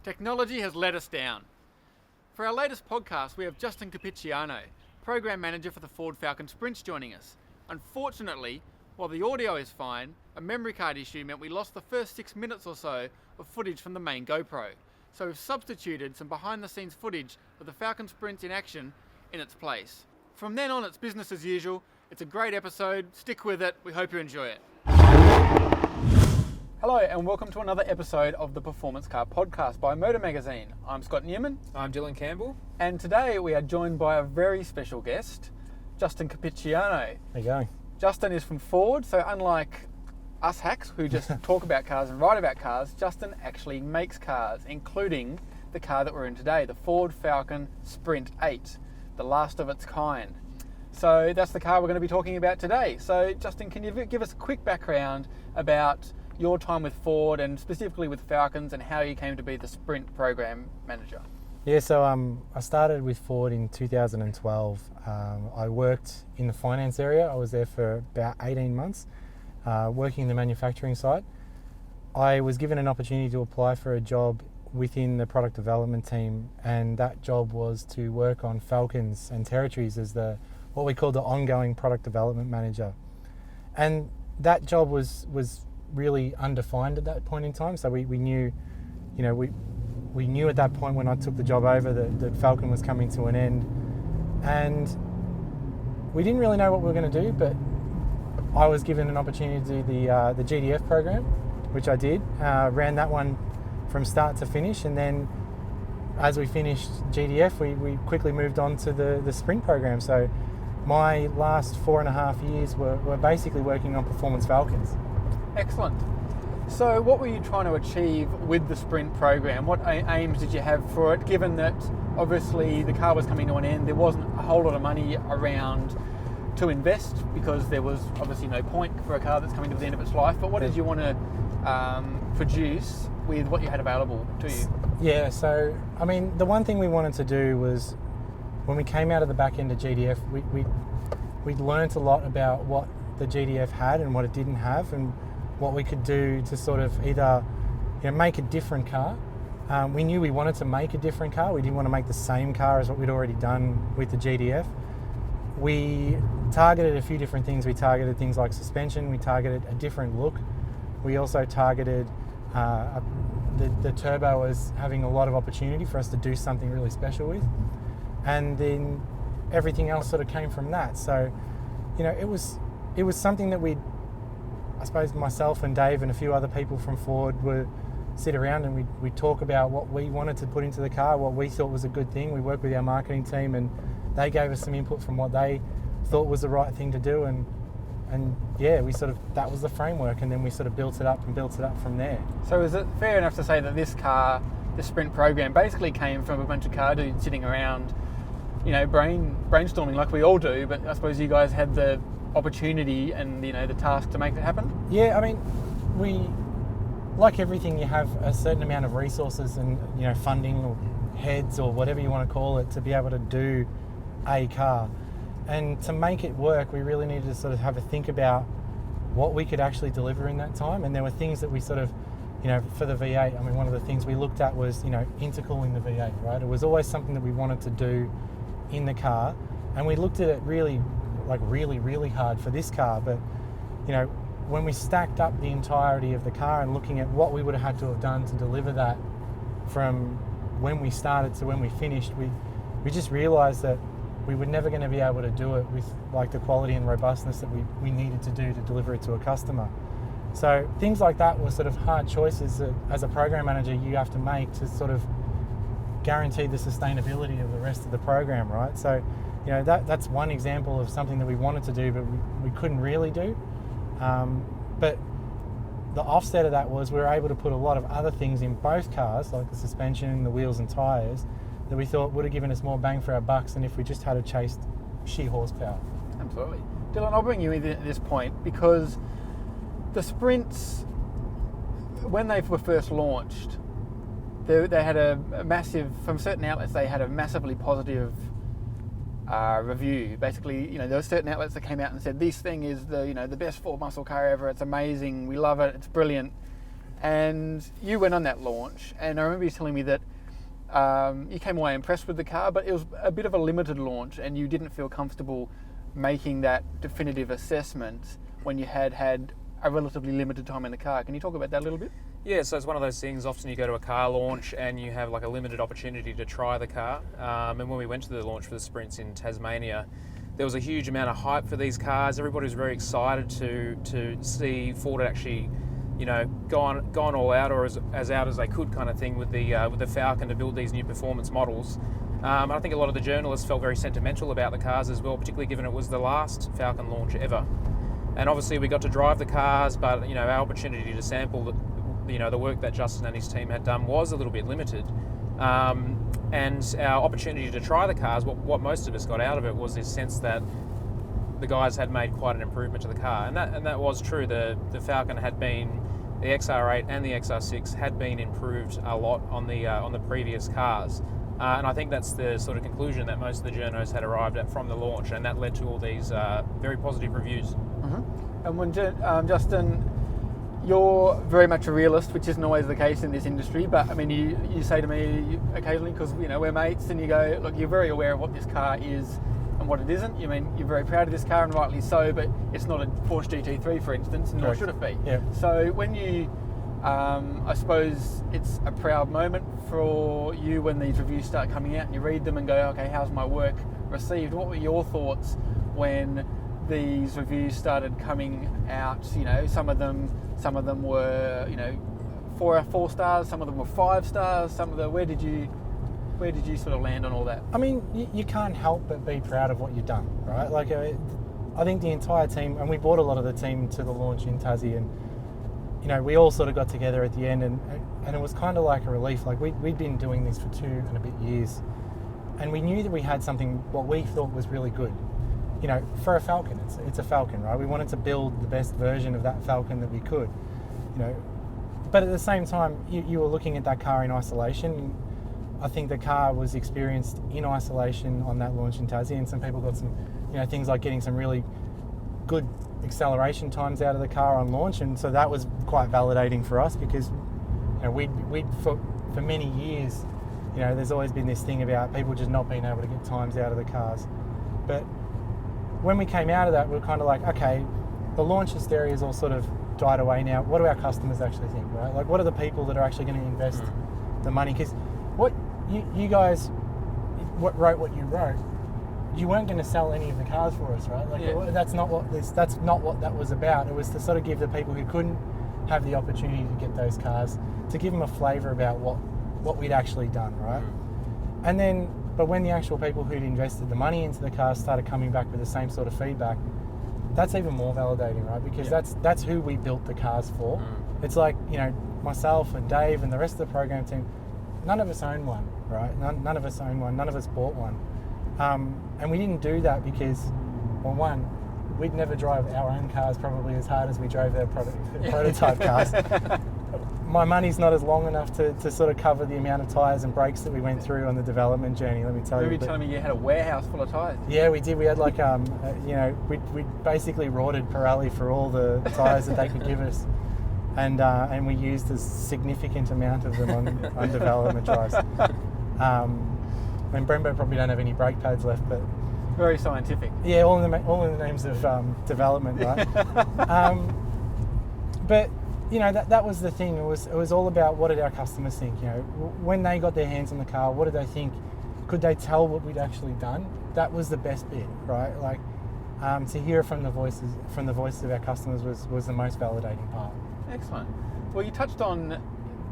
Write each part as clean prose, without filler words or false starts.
Technology has let us down. For our latest podcast, we have Justin Capicchiano, Program Manager for the Ford Falcon Sprint, joining us. Unfortunately, while the audio is fine, a memory card issue meant we lost the first 6 minutes or so of footage from the main GoPro. So we've substituted some behind-the-scenes footage of the Falcon Sprint in action in its place. From then on, it's business as usual. It's a great episode. Stick with it. We hope you enjoy it. Hello and welcome to another episode of the Performance Car Podcast by Motor Magazine. I'm Scott Newman. I'm Dylan Campbell. And today we are joined by a very special guest, Justin Capicchiano. How you going? Justin is from Ford, so unlike us hacks who just talk about cars and write about cars, Justin actually makes cars, including the car that we're in today, the Ford Falcon Sprint 8, the last of its kind. So that's the car we're going to be talking about today. So Justin, can you give us a quick background about your time with Ford and specifically with Falcons and how you came to be the Sprint Program Manager? Yeah, so I started with Ford in 2012. I worked in the finance area. I was there for about 18 months, working in the manufacturing side. I was given an opportunity to apply for a job within the product development team, and that job was to work on Falcons and Territories as what we called the ongoing product development manager. And that job was really undefined at that point in time. So we knew, we knew at that point when I took the job over that Falcon was coming to an end, and we didn't really know what we were going to do. But I was given an opportunity to do the GDF program, which I did. Ran that one from start to finish, and then as we finished GDF, we quickly moved on to the Sprint program. So my last 4.5 years were basically working on performance Falcons. Excellent. So what were you trying to achieve with the Sprint program? What aims did you have for it, given that obviously the car was coming to an end, there wasn't a whole lot of money around to invest because there was obviously no point for a car that's coming to the end of its life, but what did you want to produce with what you had available to you? Yeah, so I mean, the one thing we wanted to do was when we came out of the back end of GDF, we learnt a lot about what the GDF had and what it didn't have, and what we could do to sort of either make a different car. We knew we wanted to make a different car. We didn't want to make the same car as what we'd already done with the GDF. We targeted a few different things. We targeted things like suspension. We targeted a different look. We also targeted the turbo as having a lot of opportunity for us to do something really special with. And then everything else sort of came from that. So, it was something that I suppose myself and Dave and a few other people from Ford would sit around and we'd talk about what we wanted to put into the car, what we thought was a good thing. We worked with our marketing team and they gave us some input from what they thought was the right thing to do, and yeah, that was the framework, and then we sort of built it up from there. So is it fair enough to say that this car, the Sprint program, basically came from a bunch of car dudes sitting around, brainstorming like we all do, but I suppose you guys had the opportunity and the task to make it happen? Yeah, I mean, we, like everything, you have a certain amount of resources and funding or heads or whatever you want to call it to be able to do a car. And to make it work, we really needed to sort of have a think about what we could actually deliver in that time. And there were things that we sort of, for the V8, I mean, one of the things we looked at was, intercooling the V8, right? It was always something that we wanted to do in the car. And we looked at it really hard for this car. But, when we stacked up the entirety of the car and looking at what we would have had to have done to deliver that from when we started to when we finished, we just realized that we were never going to be able to do it with like the quality and robustness that we needed to do to deliver it to a customer. So things like that were sort of hard choices that as a program manager you have to make to sort of guarantee the sustainability of the rest of the program, right? So, that's one example of something that we wanted to do but we couldn't really do. But the offset of that was we were able to put a lot of other things in both cars, like the suspension, the wheels and tyres, that we thought would have given us more bang for our bucks than if we just had chased sheer horsepower. Absolutely. Dylan, I'll bring you in at this point because the Sprints, when they were first launched, they had a massive, from certain outlets, they had a massively positive review. Basically, there were certain outlets that came out and said, this thing is the best Ford muscle car ever, it's amazing, we love it, it's brilliant. and you went on that launch, and I remember you telling me that you came away impressed with the car, but it was a bit of a limited launch, and you didn't feel comfortable making that definitive assessment when you had a relatively limited time in the car. Can you talk about that a little bit? Yeah, so it's one of those things, often you go to a car launch and you have like a limited opportunity to try the car. And when we went to the launch for the Sprints in Tasmania, there was a huge amount of hype for these cars. Everybody was very excited to see Ford actually, gone all out, or as out as they could, kind of thing, with the Falcon to build these new performance models. I think a lot of the journalists felt very sentimental about the cars as well, particularly given it was the last Falcon launch ever. And obviously we got to drive the cars, but our opportunity to sample the work that Justin and his team had done was a little bit limited. And our opportunity to try the cars, what most of us got out of it was this sense that the guys had made quite an improvement to the car, and that was true. The Falcon had been, the XR8 and the XR6 had been improved a lot on the previous cars, and I think that's the sort of conclusion that most of the journos had arrived at from the launch, and that led to all these very positive reviews. Mm-hmm. And when Justin, you're very much a realist, which isn't always the case in this industry, but I mean, you say to me occasionally, because we're mates, and you go, look, you're very aware of what this car is and what it isn't. You're very proud of this car, and rightly so, but it's not a Porsche GT3, for instance, nor should it be. Yeah. So when you, I suppose it's a proud moment for you when these reviews start coming out and you read them and go, okay, how's my work received? What were your thoughts when these reviews started coming out? Some of them were 4 stars, some of them were 5 stars, where did you sort of land on all that? I mean, you can't help but be proud of what you've done, right? Like, I think the entire team, and we brought a lot of the team to the launch in Tassie, and we all sort of got together at the end, and it was kind of like a relief. Like, we'd been doing this for 2 and a bit years, and we knew that we had something what we thought was really good. For a Falcon, it's a Falcon, right? We wanted to build the best version of that Falcon that we could, But at the same time, you were looking at that car in isolation. I think the car was experienced in isolation on that launch in Tassie, and some people got some, things like getting some really good acceleration times out of the car on launch, and so that was quite validating for us because, we'd for many years, there's always been this thing about people just not being able to get times out of the cars, but when we came out of that, we were kind of like, okay, the launch hysteria is all sort of died away now. What do our customers actually think, right? Like, what are the people that are actually going to invest the money? Because what you guys wrote what you wrote, you weren't going to sell any of the cars for us, right? Like, that's not what that was about. It was to sort of give the people who couldn't have the opportunity to get those cars, to give them a flavour about what we'd actually done, right? And then, but when the actual people who'd invested the money into the cars started coming back with the same sort of feedback, that's even more validating, right? Because that's who we built the cars for. It's like, myself and Dave and the rest of the program team, none of us own one, right? None of us own one. None of us bought one. And we didn't do that because, well, one, we'd never drive our own cars probably as hard as we drove their prototype cars. My money's not as long enough to sort of cover the amount of tyres and brakes that we went through on the development journey, let me tell you. You were telling me you had a warehouse full of tyres. Yeah, we did. We had like, we basically rorted Pirelli for all the tyres that they could give us. And we used a significant amount of them on development drives. And Brembo probably don't have any brake pads left, but... Very scientific. Yeah, all in the names of development, right? But... that was the thing. It was all about what did our customers think. When they got their hands on the car, what did they think? Could they tell what we'd actually done? That was the best bit, right? Like, to hear from the voices of our customers was the most validating part. Excellent. Well, you touched on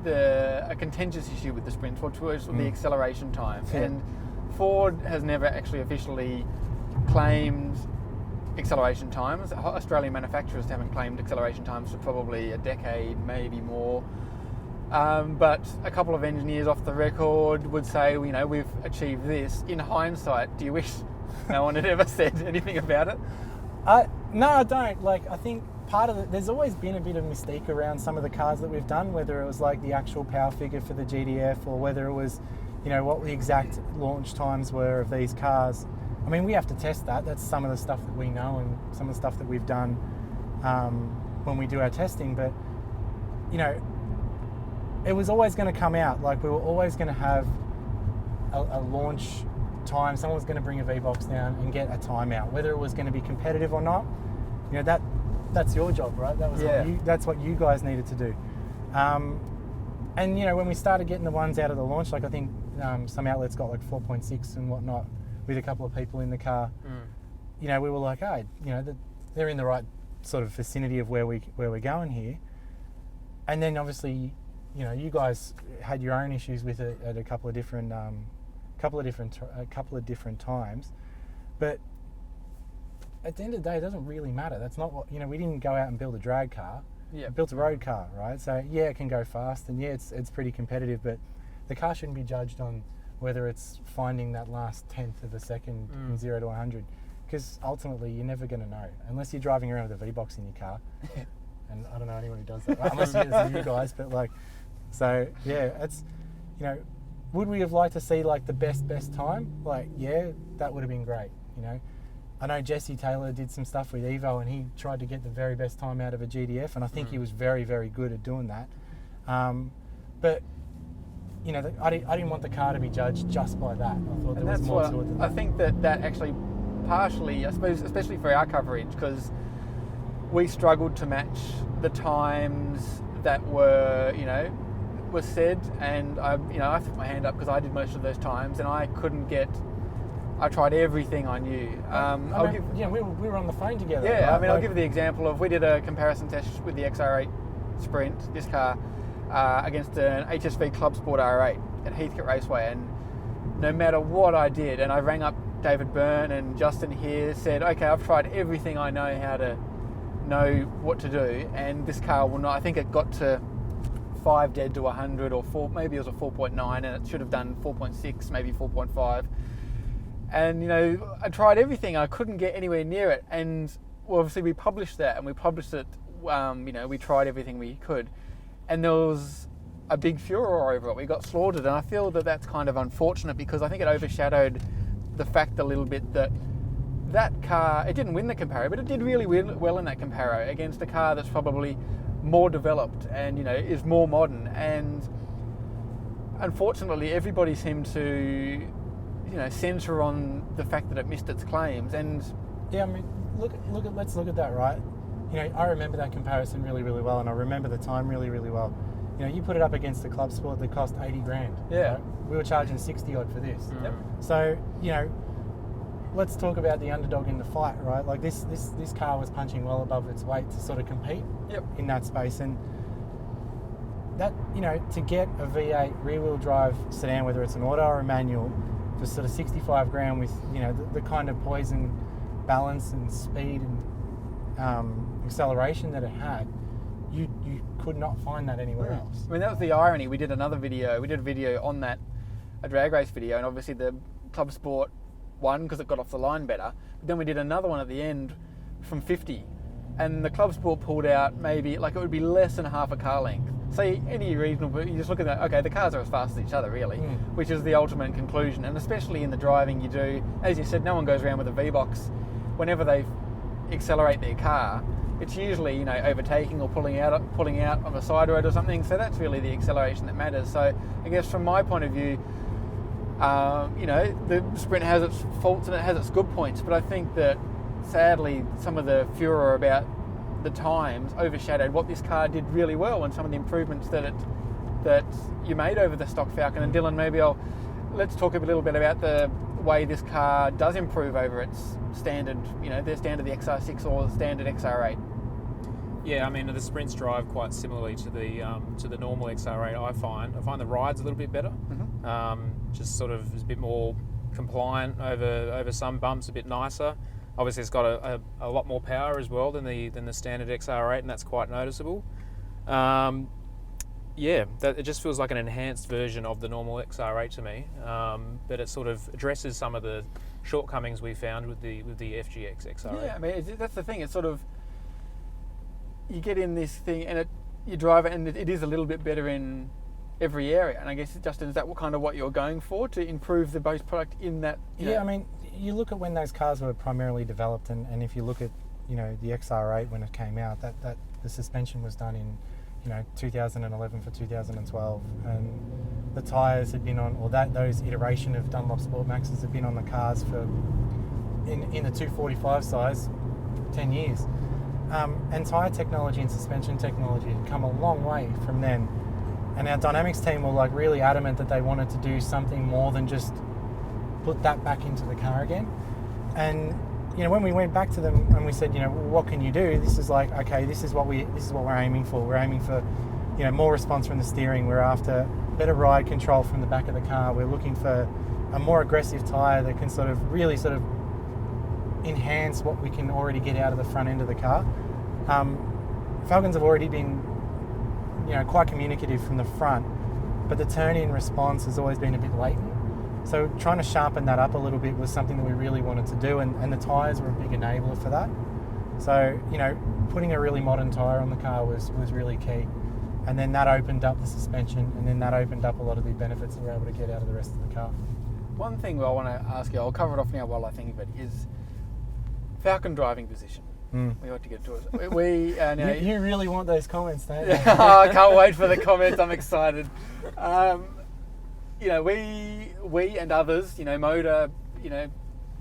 a contentious issue with the Sprint, which was the acceleration time, and Ford has never actually officially claimed acceleration times. Australian manufacturers haven't claimed acceleration times for probably a decade, maybe more. But a couple of engineers off the record would say, we've achieved this. In hindsight, do you wish no one had ever said anything about it? No, I don't. Like, I think part of it, there's always been a bit of mystique around some of the cars that we've done, whether it was like the actual power figure for the GDF or whether it was, what the exact launch times were of these cars. I mean, we have to test that. That's some of the stuff that we know and some of the stuff that we've done when we do our testing. But, it was always going to come out. Like, we were always going to have a launch time. Someone was going to bring a V-Box down and get a timeout, whether it was going to be competitive or not. You know, that's your job, right? That was that's what you guys needed to do. And you know, when we started getting the ones out of the launch, like I think some outlets got like 4.6 and whatnot with a couple of people in the car. You know, we were like, oh, you know, they're in the right sort of vicinity of where we're going here. And then obviously, you know, you guys had your own issues with it at a couple of different times, but at the end of the day, it doesn't really matter. That's not what, you know, we didn't go out and build a drag car. We built a road car, right? So yeah, it can go fast, and yeah, it's pretty competitive, but the car shouldn't be judged on whether it's finding that last tenth of a second from 0 to 100, because ultimately you're never going to know unless you're driving around with a V-Box in your car. And I don't know anyone who does that, unless it's you guys, but like, so yeah, it's, you know, would we have liked to see like the best time? Like, yeah, that would have been great, you know. I know Jesse Taylor did some stuff with Evo, and he tried to get the very best time out of a GDF, and I think he was very, very good at doing that. But you know, I didn't want the car to be judged just by that. I thought there was more to it than that. I think that actually partially, I suppose, especially for our coverage, because we struggled to match the times that were said, and I threw my hand up because I did most of those times, and I couldn't get. I tried everything I knew. We were on the phone together. Yeah, right? I mean, I'll give you the example of, we did a comparison test with the XR8 Sprint, this car, against an HSV Club Sport R8 at Heathcote Raceway, and no matter what I did, and I rang up David Byrne and Justin here, said, okay, I've tried everything I know how to know what to do, and this car will not. I think it got to 5 dead to 100, or 4, maybe it was a 4.9, and it should have done 4.6, maybe 4.5. And you know, I tried everything. I couldn't get anywhere near it. And well, obviously we published that, and we published it. We tried everything we could, and there was a big furor over it. We got slaughtered, and I feel that that's kind of unfortunate, because I think it overshadowed the fact a little bit that car, it didn't win the Comparo, but it did really well in that Comparo against a car that's probably more developed and, you know, is more modern. And unfortunately, everybody seemed to, you know, centre on the fact that it missed its claims. And yeah, I mean, let's look at that, right? You know, I remember that comparison really, really well, and I remember the time really, really well. You know, you put it up against the Club Sport that cost 80 grand. Yeah. Right? We were charging 60 odd for this. Yep. So, you know, let's talk about the underdog in the fight, right? Like this car was punching well above its weight to sort of compete in that space. And that, you know, to get a V8 rear-wheel drive sedan, whether it's an auto or a manual, for sort of 65 grand with, you know, the kind of poise and balance and speed and acceleration that it had, you could not find that anywhere else. I mean, that was the irony. We did a video on that, a drag race video, and obviously the Club Sport won because it got off the line better. But then we did another one at the end from 50, and the Club Sport pulled out maybe, like, it would be less than half a car length. Say any reasonable, you just look at that, okay, the cars are as fast as each other, really, which is the ultimate conclusion. And especially in the driving, you do, as you said, no one goes around with a V-Box. Whenever they accelerate their car, it's usually, you know, overtaking or pulling out on a side road or something. So that's really the acceleration that matters. So I guess from my point of view, you know, the Sprint has its faults and it has its good points, but I think that sadly some of the furor about the times overshadowed what this car did really well, and some of the improvements that you made over the stock Falcon. And Dylan, maybe let's talk a little bit about the way this car does improve over its standard, you know, the standard the XR6 or the standard XR8. Yeah, I mean, the Sprints drive quite similarly to the normal XR8. I find the ride's a little bit better. Just sort of is a bit more compliant over some bumps, a bit nicer. Obviously, it's got a lot more power as well than the standard XR8, and that's quite noticeable. Yeah, it just feels like an enhanced version of the normal XR8 to me. But it sort of addresses some of the shortcomings we found with the FGX XR8. Yeah, I mean, that's the thing. It's sort of, you get in this thing and you drive it, and it is a little bit better in every area. And I guess, Justin, is that what you're going for, to improve the base product in that? I mean, you look at when those cars were primarily developed, and if you look at, you know, the XR8 when it came out, that the suspension was done in 2011 for 2012, and the tyres had been on, or those iteration of Dunlop Sport Maxes had been on the cars for in the 245 size 10 years. And tyre technology and suspension technology had come a long way from then. And our dynamics team were like really adamant that they wanted to do something more than just put that back into the car again. And when we went back to them and we said, what can you do? This is like, okay, this is what we're aiming for. We're aiming for, more response from the steering. We're after better ride control from the back of the car. We're looking for a more aggressive tyre that can really enhance what we can already get out of the front end of the car. Falcons have already been, quite communicative from the front, but the turn-in response has always been a bit latent. So trying to sharpen that up a little bit was something that we really wanted to do, and the tyres were a big enabler for that. So, putting a really modern tyre on the car was really key. And then that opened up the suspension, and then that opened up a lot of the benefits that we're able to get out of the rest of the car. One thing I want to ask you, I'll cover it off now while I think of it, is Falcon driving position. We ought to get to it. You really want those comments, don't you? I can't wait for the comments. I'm excited. We and others, Motor,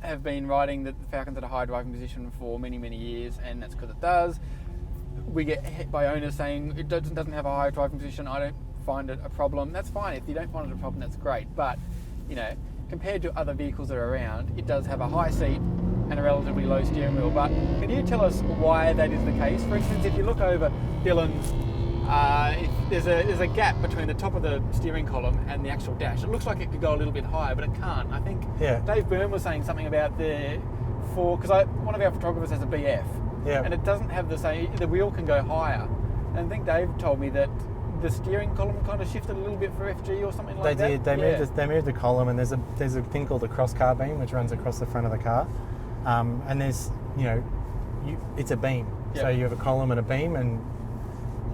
have been riding the Falcons at a high driving position for many, many years, and that's because it does. We get hit by owners saying it doesn't have a high driving position. I don't find it a problem. That's fine. If you don't find it a problem, that's great. But, compared to other vehicles that are around, it does have a high seat and a relatively low steering wheel. But can you tell us why that is the case? For instance, if you look over Dylan's, there's a gap between the top of the steering column and the actual dash. It looks like it could go a little bit higher, but it can't. I think Dave Byrne was saying something about because one of our photographers has a BF, and it doesn't have the wheel can go higher. And I think Dave told me that the steering column kind of shifted a little bit for FG or something like that. They did. They moved the column, and there's a thing called the cross car beam, which runs across the front of the car. And there's, it's a beam. Yep. So you have a column and a beam, and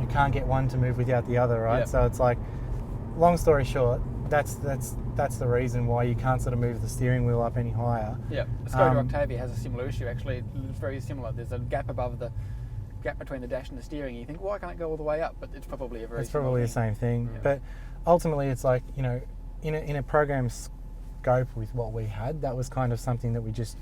you can't get one to move without the other, right? Yep. So it's like, long story short, that's the reason why you can't sort of move the steering wheel up any higher. Yeah, the Skoda Octavia has a similar issue. Actually, it's very similar. There's a gap between the dash and the steering. You think, why can't it go all the way up? But it's probably the same thing. Yeah. But ultimately, it's like, in a program scope with what we had, that was kind of something that we just,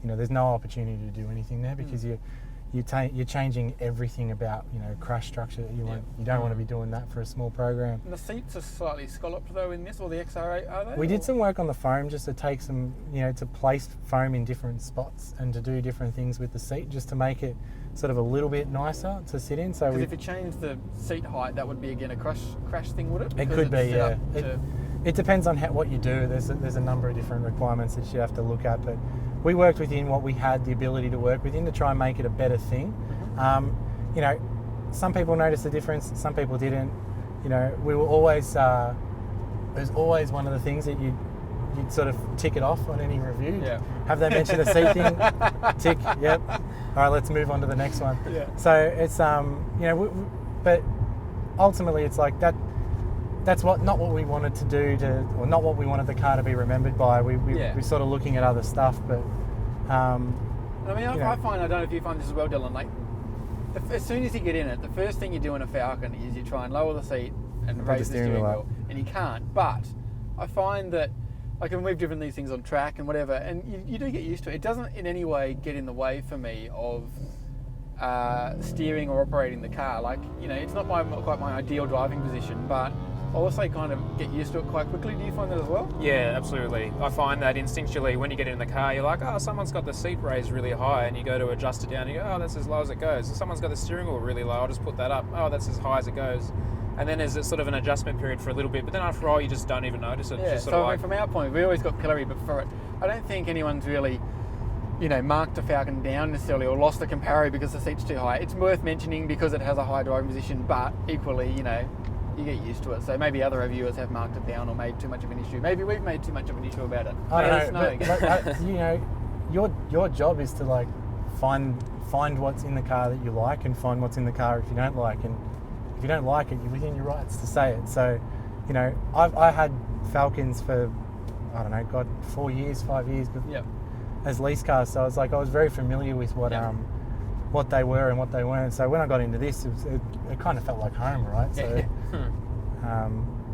there's no opportunity to do anything there because you're changing everything about crash structure. You don't want to be doing that for a small program. And the seats are slightly scalloped though in this, or the XR8 are they? We did some work on the foam just to take some to place foam in different spots and to do different things with the seat just to make it sort of a little bit nicer to sit in. So if you change the seat height, that would be again a crash thing, would it? It could be, yeah. It depends on what you do. There's a number of different requirements that you have to look at, but we worked within what we had the ability to work within to try and make it a better thing. Some people noticed the difference, some people didn't. We were always, there's always one of the things that you'd sort of tick it off on any review. Yeah. Have they mentioned a seat thing? Tick, yep. All right, let's move on to the next one. Yeah. So it's, but ultimately it's like that. That's not what we wanted to do or not what we wanted the car to be remembered by. We're sort of looking at other stuff, but I find, I don't know if you find this as well, Dylan, like as soon as you get in it, the first thing you do in a Falcon is you try and lower the seat and raise the steering wheel, and you can't. But I find that, like, when we've driven these things on track and whatever, and you do get used to it, it doesn't in any way get in the way for me of steering or operating the car. Like, it's not quite my ideal driving position, but I also kind of get used to it quite quickly. Do you find that as well? Yeah, absolutely. I find that instinctually when you get in the car, you're like, oh, someone's got the seat raised really high, and you go to adjust it down, and you go, oh, that's as low as it goes. Someone's got the steering wheel really low, I'll just put that up. Oh, that's as high as it goes. And then there's sort of an adjustment period for a little bit, but then after a while, you just don't even notice it. Yeah, just so from our point, we always got pillory, but for it, I don't think anyone's really, marked the Falcon down necessarily or lost the Camaro because the seat's too high. It's worth mentioning because it has a high driving position, but equally, you get used to it. So maybe other reviewers have marked it down or made too much of an issue. Maybe we've made too much of an issue about it. I don't know. But your job is to like find what's in the car that you like and find what's in the car if you don't like. And if you don't like it, you're within your rights to say it. So, I had Falcons for 4 years, 5 years, but as lease cars. So I was very familiar with what what they were and what they weren't. So when I got into this, it kind of felt like home, right? So,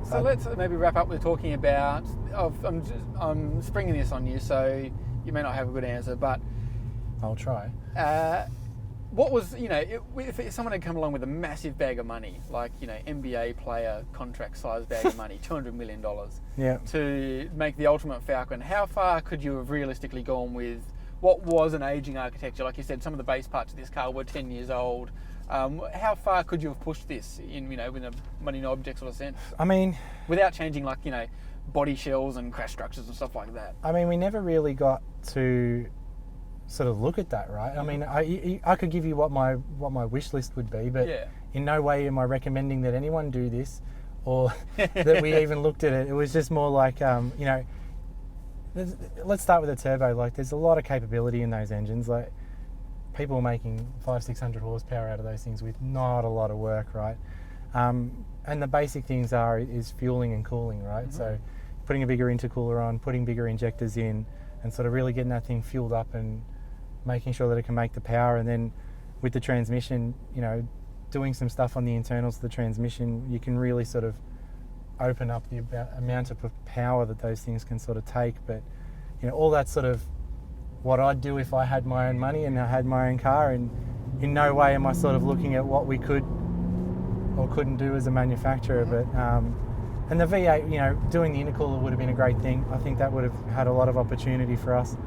So let's maybe wrap up with talking about. I'm springing this on you, so you may not have a good answer, but I'll try. what was, if someone had come along with a massive bag of money, like, NBA player contract size bag of money, $200 million, Yeah. to make the ultimate Falcon, how far could you have realistically gone with what was an aging architecture? Like you said, some of the base parts of this car were 10 years old. How far could you have pushed this in a money no object sort of sense? I mean, without changing body shells and crash structures and stuff like that. I mean, we never really got to sort of look at that, right? I mean, I could give you what my wish list would be, but in no way am I recommending that anyone do this, or that we even looked at it. It was just more like, let's start with the turbo. Like, there's a lot of capability in those engines. Like, people are making 500-600 horsepower out of those things with not a lot of work, right? And the basic things is fueling and cooling, right? Mm-hmm. So putting a bigger intercooler on, putting bigger injectors in, and sort of really getting that thing fueled up and making sure that it can make the power. And then with the transmission, doing some stuff on the internals of the transmission, you can really sort of open up the amount of power that those things can sort of take. But all that sort of what I'd do if I had my own money and I had my own car, and in no way am I sort of looking at what we could or couldn't do as a manufacturer. But and the V8, doing the intercooler would have been a great thing. I think that would have had a lot of opportunity for us.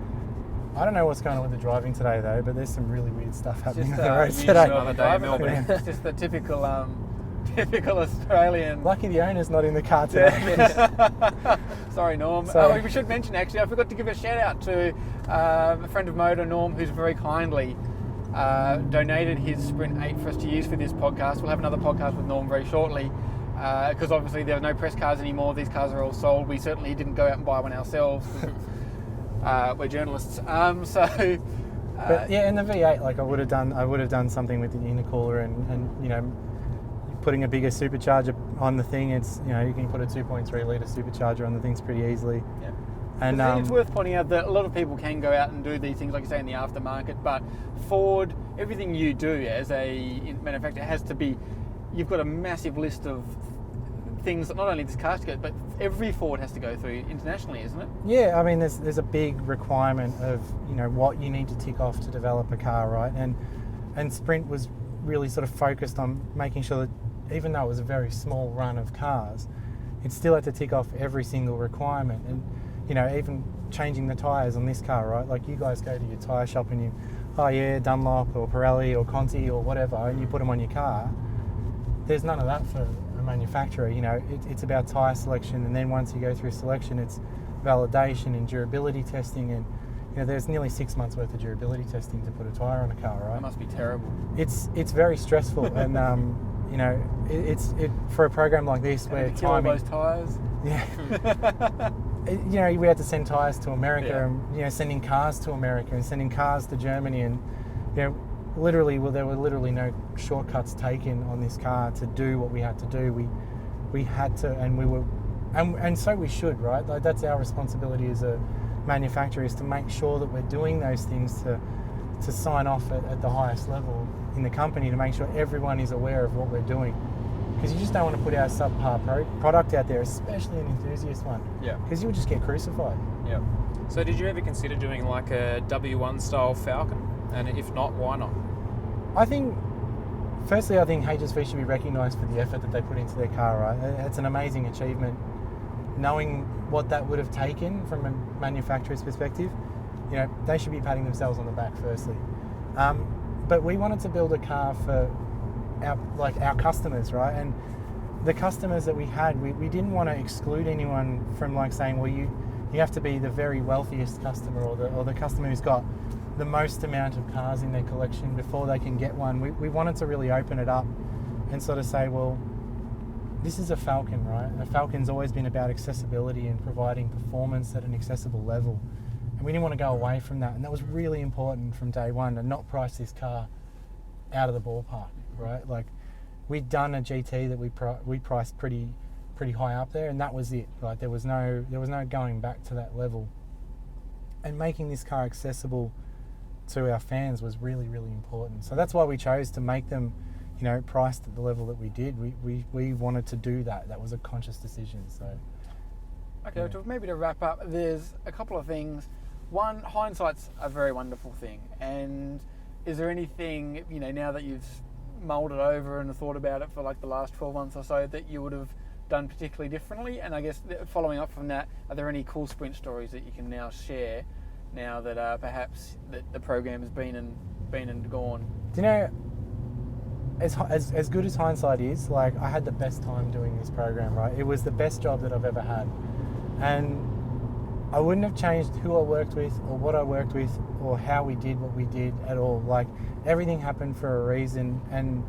I don't know what's going on with the driving today though, but there's some really weird stuff happening on the roads today. Another day in Melbourne. It's just the typical Australian. Lucky the owner's not in the car today. Sorry, Norm. We should mention, actually, I forgot to give a shout out to a friend of Motor, Norm, who's very kindly donated his Sprint 8 for us to use for this podcast. We'll have another podcast with Norm very shortly, because obviously there are no press cars anymore. These cars are all sold. We certainly didn't go out and buy one ourselves. We're journalists. But yeah, in the V8, like I would have done something with the intercooler and putting a bigger supercharger on the thing. It's you can put a 2.3 litre supercharger on the things pretty easily. Yeah. And it's worth pointing out that a lot of people can go out and do these things, like you say, in the aftermarket, but Ford, everything you do as a manufacturer has to be, you've got a massive list of things that not only this car get, but every Ford has to go through internationally, isn't it? Yeah, I mean, there's a big requirement of what you need to tick off to develop a car, right? And Sprint was really sort of focused on making sure that even though it was a very small run of cars, it still had to tick off every single requirement. And even changing the tyres on this car, right? Like, you guys go to your tyre shop and Dunlop or Pirelli or Conti or whatever, and you put them on your car. There's none of that for a manufacturer. It's about tyre selection, and then once you go through selection, it's validation and durability testing, and there's nearly 6 months worth of durability testing to put a tyre on a car, right? That must be terrible. It's very stressful, and it's for a program like this where timing. Those tyres. Yeah. We had to send tyres to America, and sending cars to America and sending cars to Germany, and there were literally no shortcuts taken on this car to do what we had to do. We had to, and we were, and so we should, right? Like, that's our responsibility as a manufacturer, is to make sure that we're doing those things to sign off at the highest level in the company, to make sure everyone is aware of what we're doing. Because you just don't want to put our subpar product out there, especially an enthusiast one. Yeah. Because you would just get crucified. Yeah. So did you ever consider doing like a W1 style Falcon? And if not, why not? I think HSV should be recognised for the effort that they put into their car, right? It's an amazing achievement. Knowing what that would have taken from a manufacturer's perspective, they should be patting themselves on the back firstly. But we wanted to build a car for our customers, right? And the customers that we had, we didn't want to exclude anyone from saying, well, you have to be the very wealthiest customer, or the customer who's got the most amount of cars in their collection before they can get one. We wanted to really open it up and sort of say, well, this is a Falcon, right? A Falcon's always been about accessibility and providing performance at an accessible level. And we didn't want to go away from that. And that was really important from day one, to not price this car out of the ballpark, right? Like, we'd done a GT that we priced pretty high up there, and that was it. Like, there was no going back to that level. And making this car accessible to our fans was really, really important. So that's why we chose to make them, priced at the level that we did. We wanted to do that. That was a conscious decision. So. Okay, Yeah. so maybe to wrap up, there's a couple of things. One, hindsight's a very wonderful thing. And is there anything, now that you've mulled it over and thought about it for like the last 12 months or so, that you would have done particularly differently? And I guess following up from that, are there any cool sprint stories that you can now share now that perhaps the program has been and gone? Do you know, as good as hindsight is, like, I had the best time doing this program, right? It was the best job that I've ever had. And I wouldn't have changed who I worked with or what I worked with or how we did what we did at all. Like, everything happened for a reason, and,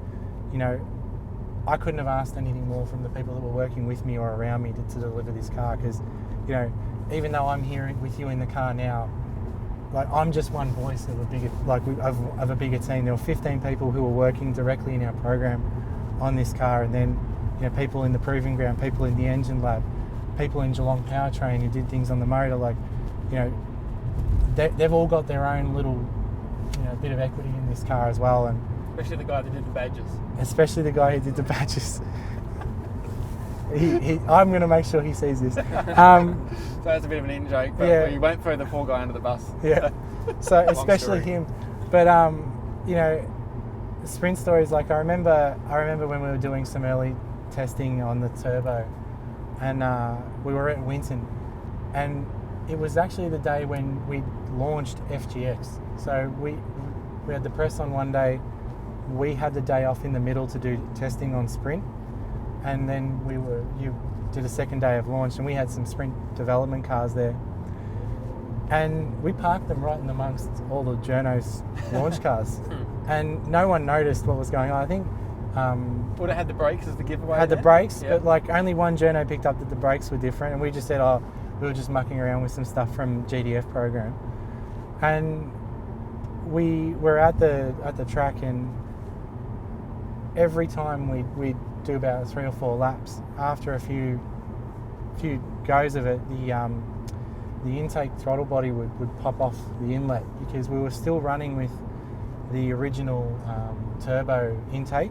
I couldn't have asked anything more from the people that were working with me or around me to deliver this car, because, even though I'm here with you in the car now, like, I'm just one voice of a bigger team. There were 15 people who were working directly in our program on this car, and then, people in the proving ground, people in the engine lab, people in Geelong Powertrain who did things on the motor. Like, they've all got their own little, bit of equity in this car as well. And Especially the guy that did the badges. especially the guy who did the badges. I'm going to make sure he sees this. So that's a bit of an in-joke, but Yeah. you won't throw the poor guy under the bus. Yeah. So especially story. him. But sprint stories, like, I remember when we were doing some early testing on the turbo, and we were at Winton, and it was actually the day when we launched FGX. So we had the press on one day, we had the day off in the middle to do testing on Sprint, and then you did a second day of launch, and we had some Sprint development cars there, and we parked them right in amongst all the journos launch cars, and no one noticed what was going on. I think Would have had the brakes as the giveaway. had the then? brakes, Yeah. but like only one journo picked up that the brakes were different, and we just said, oh, we were just mucking around with some stuff from GDF program, and we were at the track, and every time we'd do about 3 or 4 laps, after a few goes of it, the intake throttle body would pop off the inlet, because we were still running with the original turbo intake.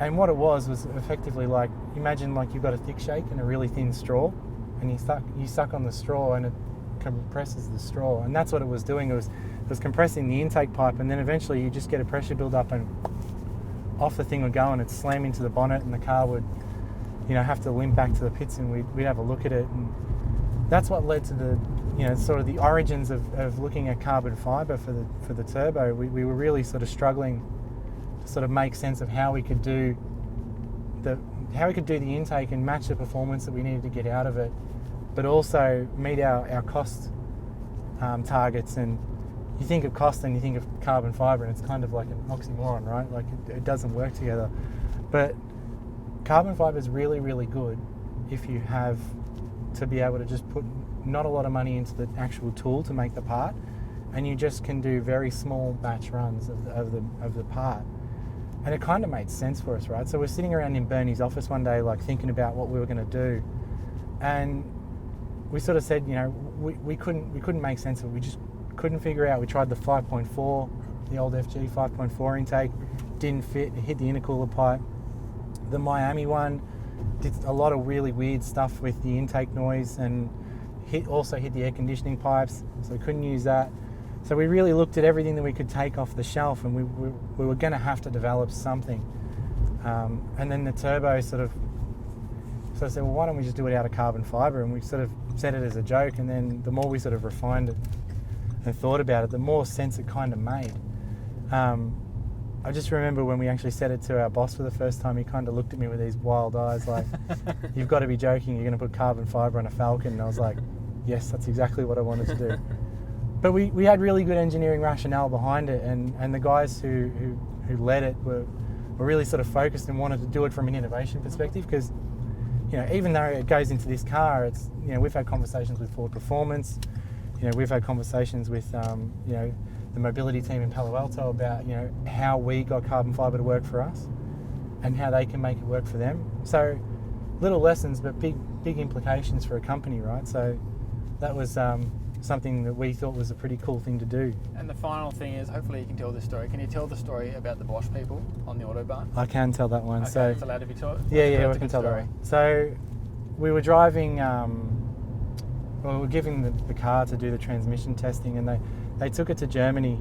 And what it was effectively like, imagine like you've got a thick shake and a really thin straw, and you suck on the straw and it compresses the straw, and that's what it was doing. It was compressing the intake pipe, and then eventually you just get a pressure build up, and off the thing would go, and it'd slam into the bonnet, and the car would, have to limp back to the pits, and we'd have a look at it. And that's what led to the, sort of the origins of looking at carbon fibre for the turbo. We were really sort of struggling to sort of make sense of how we could do the intake and match the performance that we needed to get out of it, but also meet our cost targets. And you think of cost and you think of carbon fibre, and it's kind of like an oxymoron, right? Like it doesn't work together. But carbon fibre is really, really good if you have to be able to just put not a lot of money into the actual tool to make the part, and you just can do very small batch runs of the part. And it kind of made sense for us, right? So we're sitting around in Bernie's office one day, like thinking about what we were going to do, and we sort of said, we couldn't make sense of it. We just couldn't figure out. We tried the 5.4, the old FG 5.4 intake, didn't fit. It hit the intercooler pipe. The Miami one did a lot of really weird stuff with the intake noise, and also hit the air conditioning pipes, so we couldn't use that. So we really looked at everything that we could take off the shelf, and we were going to have to develop something. And then the turbo sort of said, well, why don't we just do it out of carbon fibre? And we sort of said it as a joke, and then the more we sort of refined it and thought about it, the more sense it kind of made. I just remember when we actually said it to our boss for the first time, he kind of looked at me with these wild eyes like, you've got to be joking, you're going to put carbon fibre on a Falcon. And I was like, yes, that's exactly what I wanted to do. But we had really good engineering rationale behind it, and the guys who led it were really sort of focused and wanted to do it from an innovation perspective, because even though it goes into this car, it's we've had conversations with Ford Performance, we've had conversations with the mobility team in Palo Alto about how we got carbon fibre to work for us and how they can make it work for them. So little lessons, but big implications for a company, right? So that was something that we thought was a pretty cool thing to do. And the final thing is, hopefully you can tell this story. Can you tell the story about the Bosch people on the Autobahn? I can tell that one. Okay, So it's allowed to be told? yeah, I can tell that one. So we were driving, we were giving the car to do the transmission testing, and they took it to Germany,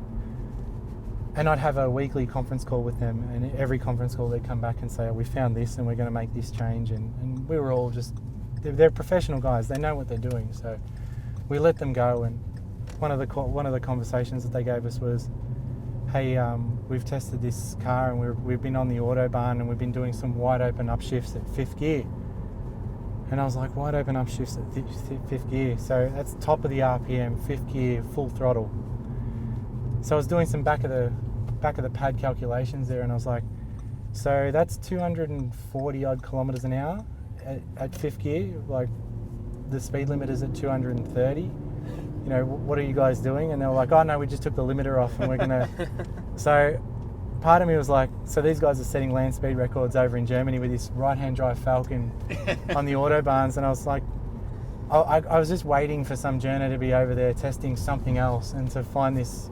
and I'd have a weekly conference call with them, and every conference call they'd come back and say, oh, we found this and we're going to make this change, and we were all just, they're professional guys, they know what they're doing, so we let them go. And one of the conversations that they gave us was, hey, we've tested this car and we've been on the Autobahn and we've been doing some wide open upshifts at 5th gear. And I was like, wide open upshifts at 5th gear? So that's top of the RPM, 5th gear, full throttle. So I was doing some back of the pad calculations there, and I was like, so that's 240 odd kilometers an hour at 5th gear. Like, the speed limit is at 230. You know, what are you guys doing? And they were like, oh no, we just took the limiter off and we're gonna. So part of me was like, so these guys are setting land speed records over in Germany with this right-hand drive Falcon on the Autobahns, and I was like, I was just waiting for some journo to be over there testing something else, and to find this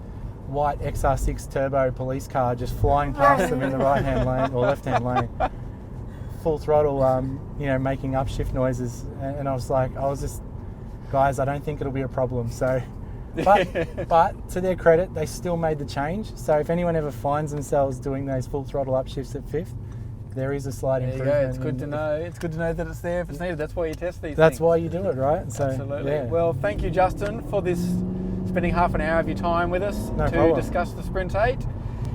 white XR6 turbo police car just flying past them in the right-hand lane or left-hand lane, full throttle, you know, making upshift noises, and I was like, guys, I don't think it'll be a problem. So, but to their credit, they still made the change. So if anyone ever finds themselves doing those full throttle upshifts at 5th, there is a slight improvement. There you go. It's good to know. It's good to know that it's there if it's needed. That's why you test these That's things. why you do it, right? So, absolutely. Yeah. Well, thank you, Justin, for spending half an hour of your time with us No to problem. discuss the Sprint 8.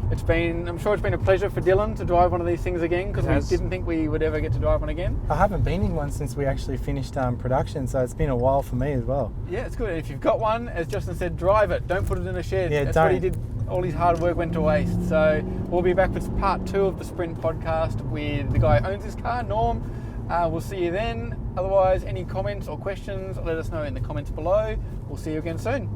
I'm sure it's been a pleasure for Dylan to drive one of these things again, because we didn't think we would ever get to drive one again. I haven't been in one since we actually finished production, so it's been a while for me as well. Yeah, it's good. And if you've got one, as Justin said, drive it. Don't put it in a shed. Yeah, That's what he did. All his hard work went to waste. So we'll be back with part 2 of the Sprint podcast with the guy who owns this car, Norm. We'll see you then. Otherwise, any comments or questions, let us know in the comments below. We'll see you again soon.